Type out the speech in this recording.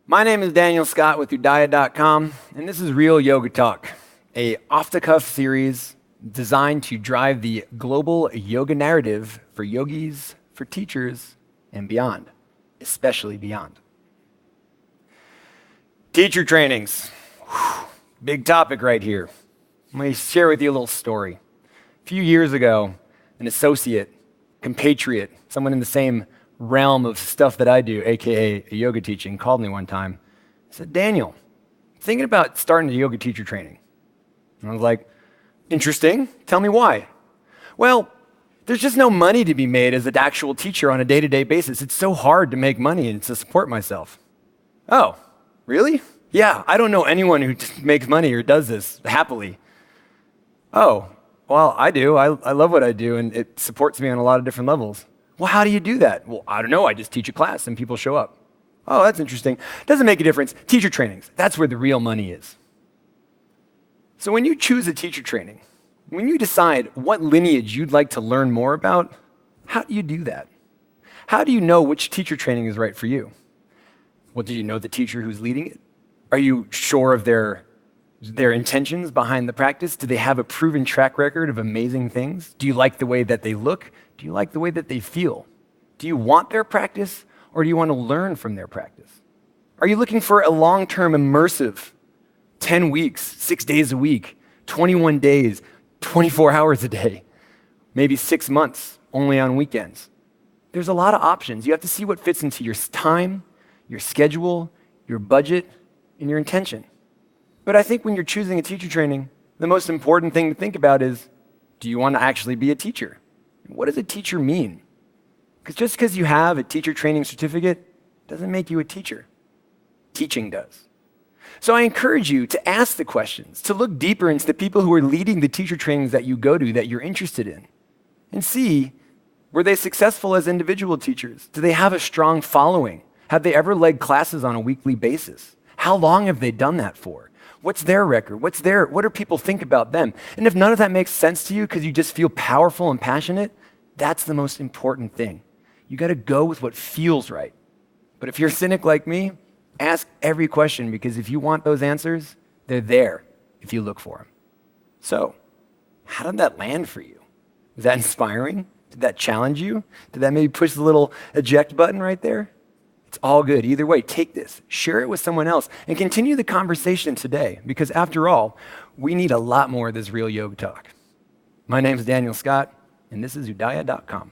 My name is Daniel Scott with UDAYA.com, and this is Real Yoga Talk, a off-the-cuff series designed to drive the global yoga narrative for yogis, for teachers, and beyond, especially beyond. Teacher trainings. Whew, big topic right here. Let me share with you a little story. A few years ago, an associate, compatriot, someone in the same realm of stuff that I do, aka yoga teaching, called me one time. He said, Daniel, I'm thinking about starting a yoga teacher training. And I was like, interesting, tell me why. Well, there's just no money to be made as an actual teacher on a day-to-day basis. It's so hard to make money and to support myself. Oh, really? Yeah, I don't know anyone who makes money or does this happily. Oh, well, I do. I love what I do, and it supports me on a lot of different levels. Well, how do you do that? Well, I don't know. I just teach a class and people show up. Oh, that's interesting. Doesn't make a difference. Teacher trainings, that's where the real money is. So when you choose a teacher training, when you decide what lineage you'd like to learn more about, how do you do that? How do you know which teacher training is right for you? Well, do you know the teacher who's leading it? Are you sure of their intentions behind the practice? Do they have a proven track record of amazing things? Do you like the way that they look? Do you like the way that they feel? Do you want their practice, or do you want to learn from their practice? Are you looking for a long-term immersive 10 weeks, 6 days a week, 21 days, 24 hours a day, maybe 6 months, only on weekends? There's a lot of options. You have to see what fits into your time, your schedule, your budget, and your intention. But I think when you're choosing a teacher training, the most important thing to think about is, do you want to actually be a teacher? What does a teacher mean? Because just because you have a teacher training certificate doesn't make you a teacher. Teaching does. So I encourage you to ask the questions, to look deeper into the people who are leading the teacher trainings that you go to, that you're interested in, and see, were they successful as individual teachers? Do they have a strong following? Have they ever led classes on a weekly basis? How long have they done that for? What's their record? What do people think about them? And if none of that makes sense to you because you just feel powerful and passionate, that's the most important thing. You got to go with what feels right. But if you're a cynic like me, ask every question, because if you want those answers, they're there if you look for them. So, how did that land for you? Was that inspiring? Did that challenge you? Did that maybe push the little eject button right there? It's all good. Either way, take this, share it with someone else, and continue the conversation today, because after all, we need a lot more of this real yoga talk. My name is Daniel Scott, and this is UDAYA.com.